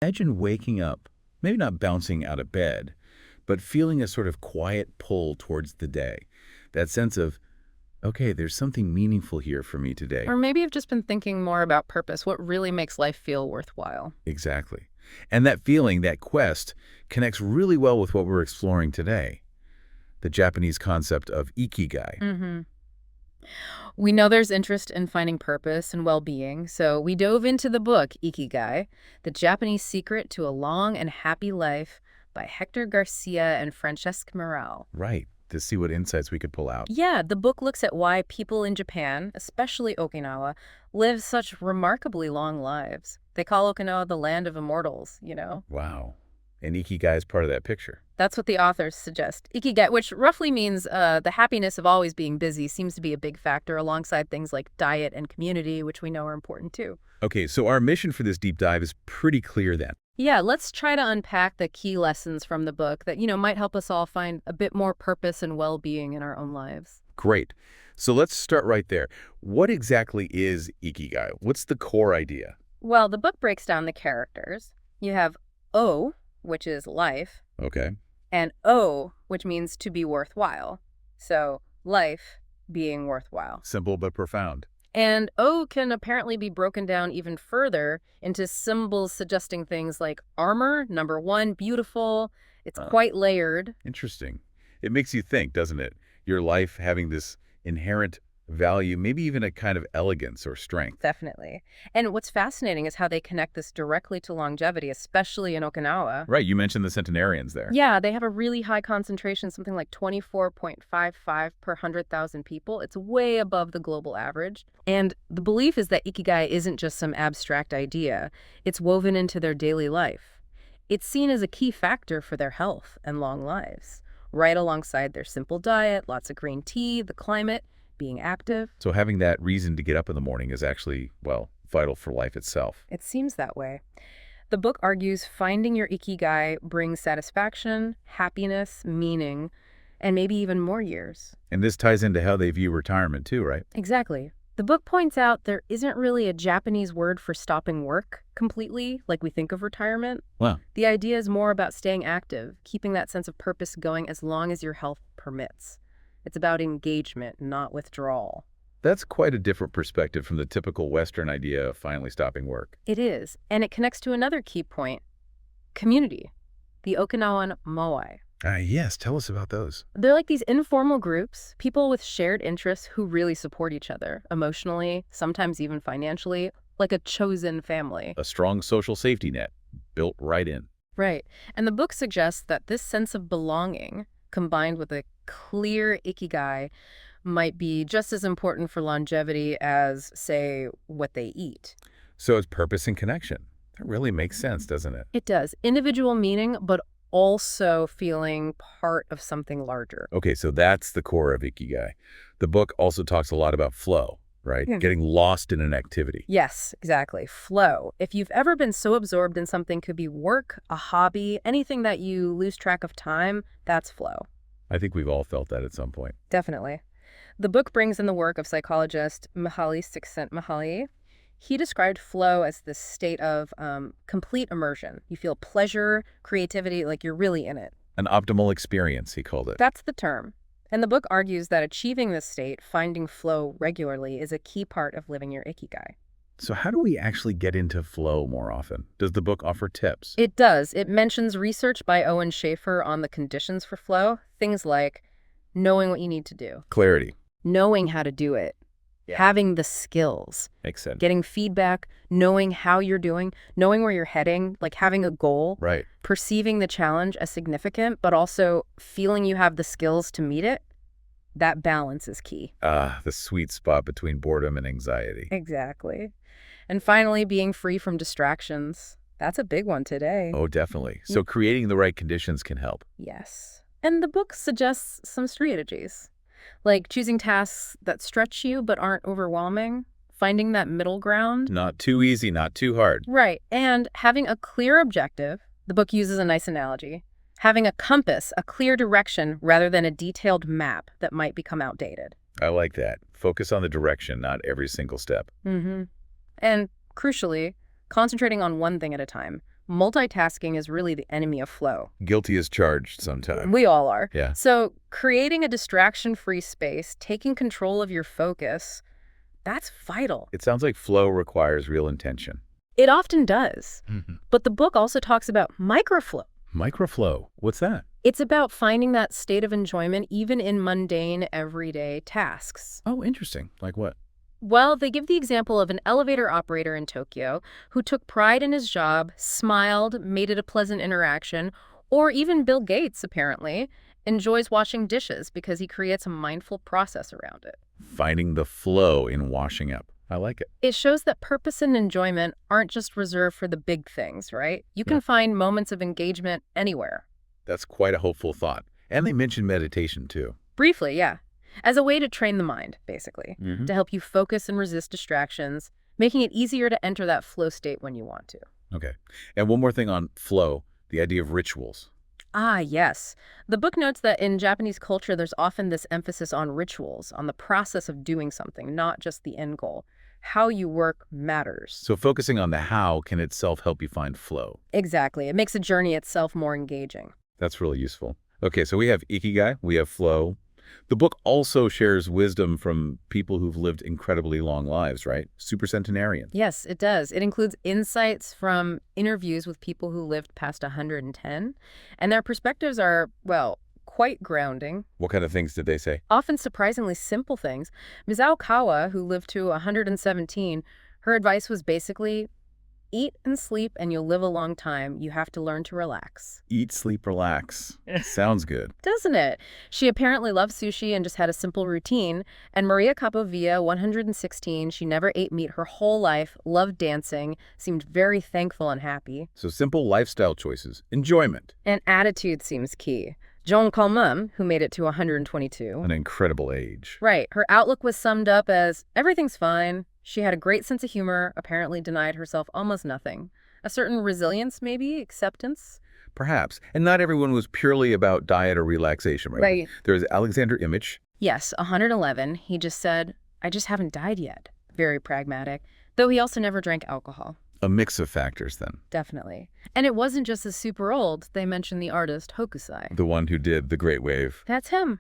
Imagine waking up, maybe not bouncing out of bed, but feeling a sort of quiet pull towards the day. That sense of, okay, there's something meaningful here for me today. Or maybe you've just been thinking more about purpose, what really makes life feel worthwhile. Exactly. And that feeling, that quest, connects really well with what we're exploring today. The Japanese concept of Ikigai. Mm-hmm. We know there's interest in finding purpose and well-being, so we dove into the book, Ikigai, The Japanese Secret to a Long and Happy Life by Héctor Garcia and Francesc. Right, to see what insights we could pull out. Yeah, the book looks at why people in Japan, especially Okinawa, live such remarkably long lives. They call Okinawa the land of immortals, you know? Wow. And Ikigai is part of that picture. That's what the authors suggest. Ikigai, which roughly means the happiness of always being busy, seems to be a big factor alongside things like diet and community, which we know are important too. Okay, so our mission for this deep dive is pretty clear then. Yeah, let's try to unpack the key lessons from the book that, might help us all find a bit more purpose and well-being in our own lives. Great. So let's start right there. What exactly is Ikigai? What's the core idea? Well, the book breaks down the characters. You have O, which is life, Okay. and O, which means to be worthwhile. So life being worthwhile. Simple but profound. And O can apparently be broken down even further into symbols suggesting things like armor, number one, beautiful. It's quite layered. Interesting. It makes you think, doesn't it? Your life having this inherent value, maybe even a kind of elegance or strength. Definitely. And what's fascinating is how they connect this directly to longevity, especially in Okinawa. Right, you mentioned the centenarians there. Yeah, they have a really high concentration, something like 24.55 per 100,000 people. It's way above the global average. And the belief is that Ikigai isn't just some abstract idea. It's woven into their daily life. It's seen as a key factor for their health and long lives, right alongside their simple diet, lots of green tea, the climate, being active. So having that reason to get up in the morning is actually, well, vital for life itself. It seems that way. The book argues finding your Ikigai brings satisfaction, happiness, meaning, and maybe even more years. And this ties into how they view retirement too, right? Exactly. The book points out there isn't really a Japanese word for stopping work completely, like we think of retirement. Wow. The idea is more about staying active, keeping that sense of purpose going as long as your health permits. It's about engagement, not withdrawal. That's quite a different perspective from the typical Western idea of finally stopping work. It is, and it connects to another key point, community, the Okinawan moai. Yes, tell us about those. They're like these informal groups, people with shared interests who really support each other, emotionally, sometimes even financially, like a chosen family. A strong social safety net, built right in. Right, and the book suggests that this sense of belonging, combined with a clear Ikigai, might be just as important for longevity as, say, what they eat. So it's purpose and connection. That really makes sense, doesn't it? It does. Individual meaning, but also feeling part of something larger. Okay, so that's the core of Ikigai. The book also talks a lot about flow, right? Getting lost in an activity. Yes, exactly. Flow. If you've ever been so absorbed in something, could be work, a hobby, anything that you lose track of time, that's flow. I think we've all felt that at some point. Definitely. The book brings in the work of psychologist Mihaly Csikszentmihalyi. He described flow as this state of complete immersion. You feel pleasure, creativity, like you're really in it. An optimal experience, he called it. That's the term. And the book argues that achieving this state, finding flow regularly, is a key part of living your Ikigai. So how do we actually get into flow more often? Does the book offer tips? It does. It mentions research by Owen Schaefer on the conditions for flow. Things like knowing what you need to do. Clarity. Knowing how to do it. Yeah. Having the skills. Makes sense. Getting feedback, knowing how you're doing, knowing where you're heading, like having a goal. Right. Perceiving the challenge as significant, but also feeling you have the skills to meet it. That balance is key. The sweet spot between boredom and anxiety. Exactly. And finally, being free from distractions. That's a big one today. Oh, definitely. So creating the right conditions can help. Yes. And the book suggests some strategies, like choosing tasks that stretch you but aren't overwhelming, finding that middle ground. Not too easy, not too hard. Right. And having a clear objective. The book uses a nice analogy. Having a compass, a clear direction, rather than a detailed map that might become outdated. I like that. Focus on the direction, not every single step. And crucially, concentrating on one thing at a time, Multitasking is really the enemy of flow. Guilty as charged sometimes. We all are. Yeah. So creating a distraction-free space, taking control of your focus, that's vital. It sounds like flow requires real intention. It often does. Mm-hmm. But the book also talks about microflow. Microflow. What's that? It's about finding that state of enjoyment even in mundane, everyday tasks. Oh, interesting. Like what? Well, they give the example of an elevator operator in Tokyo who took pride in his job, smiled, made it a pleasant interaction, or even Bill Gates, apparently, enjoys washing dishes because he creates a mindful process around it. Finding the flow in washing up. I like it. It shows that purpose and enjoyment aren't just reserved for the big things, right? You can find moments of engagement anywhere. That's quite a hopeful thought. And they mention meditation, too. Briefly, yeah. As a way to train the mind, basically, Mm-hmm. to help you focus and resist distractions, making it easier to enter that flow state when you want to. Okay. And one more thing on flow, the idea of rituals. Ah, yes. The book notes that in Japanese culture, there's often this emphasis on rituals, on the process of doing something, not just the end goal. How you work matters. So focusing on the how can itself help you find flow. Exactly. It makes the journey itself more engaging. That's really useful. Okay, so we have Ikigai, we have flow. The book also shares wisdom from people who've lived incredibly long lives, right? Supercentenarians. Yes, it does. It includes insights from interviews with people who lived past 110, and their perspectives are, well, quite grounding. What kind of things did they say? Often surprisingly simple things. Mizuo Kawa, who lived to 117, her advice was basically, eat and sleep and you'll live a long time. You have to learn to relax. Eat, sleep, relax. Sounds good. Doesn't it? She apparently loved sushi and just had a simple routine. And Maria Capovilla, 116, she never ate meat her whole life, loved dancing, seemed very thankful and happy. So simple lifestyle choices. Enjoyment. And attitude seems key. Joan Calmem, who made it to 122. An incredible age. Right. Her outlook was summed up as, everything's fine. She had a great sense of humor, apparently denied herself almost nothing. A certain resilience, maybe, acceptance. Perhaps. And not everyone was purely about diet or relaxation, right? Right. There's Alexander Image. Yes, 111. He just said, I just haven't died yet. Very pragmatic. Though he also never drank alcohol. A mix of factors, then. Definitely. And it wasn't just as super old. They mentioned the artist Hokusai. The one who did The Great Wave. That's him.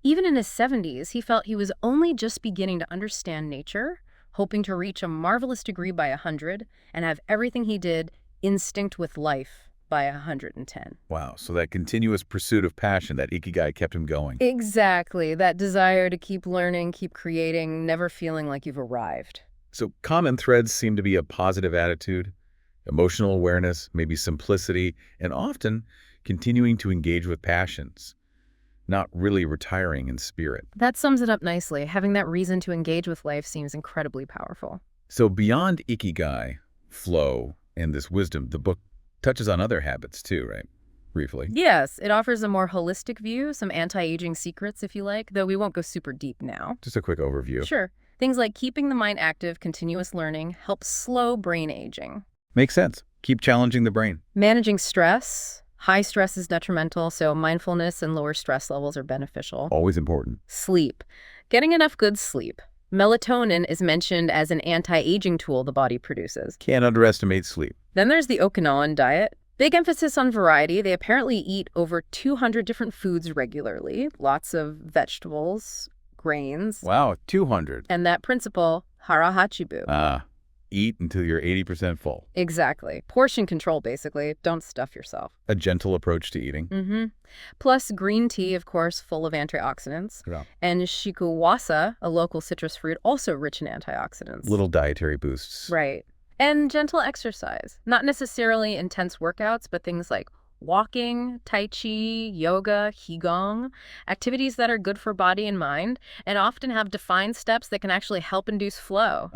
Even in his 70s, he felt he was only just beginning to understand nature, hoping to reach a marvelous degree by 100 and have everything he did instinct with life by 110. Wow, so that continuous pursuit of passion, that Ikigai, kept him going. Exactly. That desire to keep learning, keep creating, never feeling like you've arrived. So common threads seem to be a positive attitude, emotional awareness, maybe simplicity, and often continuing to engage with passions, not really retiring in spirit. That sums it up nicely. Having that reason to engage with life seems incredibly powerful. So beyond Ikigai, flow, and this wisdom, the book touches on other habits too, right? Briefly. Yes, it offers a more holistic view, some anti-aging secrets if you like, though we won't go super deep now. Just a quick overview. Sure. Things like keeping the mind active, continuous learning, helps slow brain aging. Makes sense. Keep challenging the brain. Managing stress. High stress is detrimental, so mindfulness and lower stress levels are beneficial. Always important. Sleep. Getting enough good sleep. Melatonin is mentioned as an anti-aging tool the body produces. Can't underestimate sleep. Then there's the Okinawan diet. Big emphasis on variety. They apparently eat over 200 different foods regularly. Lots of vegetables, grains. Wow, 200. And that principle, hara hachibu. Eat until you're 80% full. Exactly. Portion control, basically. Don't stuff yourself. A gentle approach to eating. Plus green tea, of course, full of antioxidants. Yeah. And shikuwasa, a local citrus fruit, also rich in antioxidants. Little dietary boosts. Right. And gentle exercise. Not necessarily intense workouts, but things like walking, tai chi, yoga, qigong, activities that are good for body and mind, and often have defined steps that can actually help induce flow.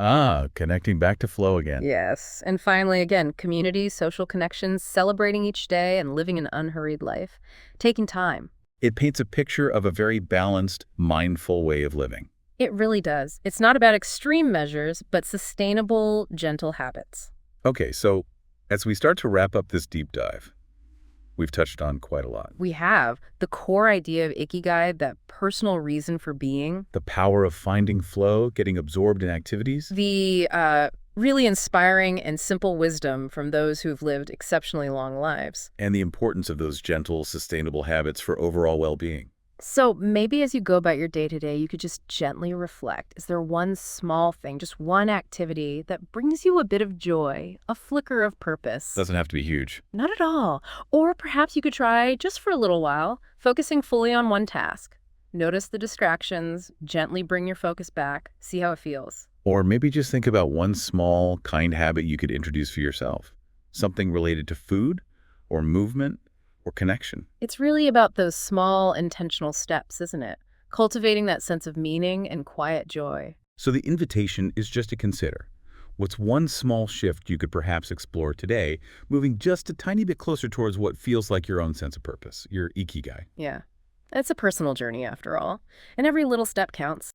Connecting back to flow again. Yes. And finally, again, community, social connections, celebrating each day and living an unhurried life. Taking time. It paints a picture of a very balanced, mindful way of living. It really does. It's not about extreme measures, but sustainable, gentle habits. Okay, so as we start to wrap up this deep dive, we've touched on quite a lot. We have the core idea of Ikigai, that personal reason for being. The power of finding flow, getting absorbed in activities. The Really inspiring and simple wisdom from those who've lived exceptionally long lives. And the importance of those gentle, sustainable habits for overall well-being. So maybe as you go about your day to day, you could just gently reflect. Is there one small thing, just one activity that brings you a bit of joy, a flicker of purpose? Doesn't have to be huge. Not at all. Or perhaps you could try, just for a little while, focusing fully on one task. Notice the distractions, gently bring your focus back, see how it feels. Or maybe just think about one small, kind habit you could introduce for yourself. Something related to food, or movement, or connection. It's really about those small, intentional steps, isn't it? Cultivating that sense of meaning and quiet joy. So the invitation is just to consider. What's one small shift you could perhaps explore today, moving just a tiny bit closer towards what feels like your own sense of purpose, your Ikigai? Yeah. It's a personal journey, after all. And every little step counts.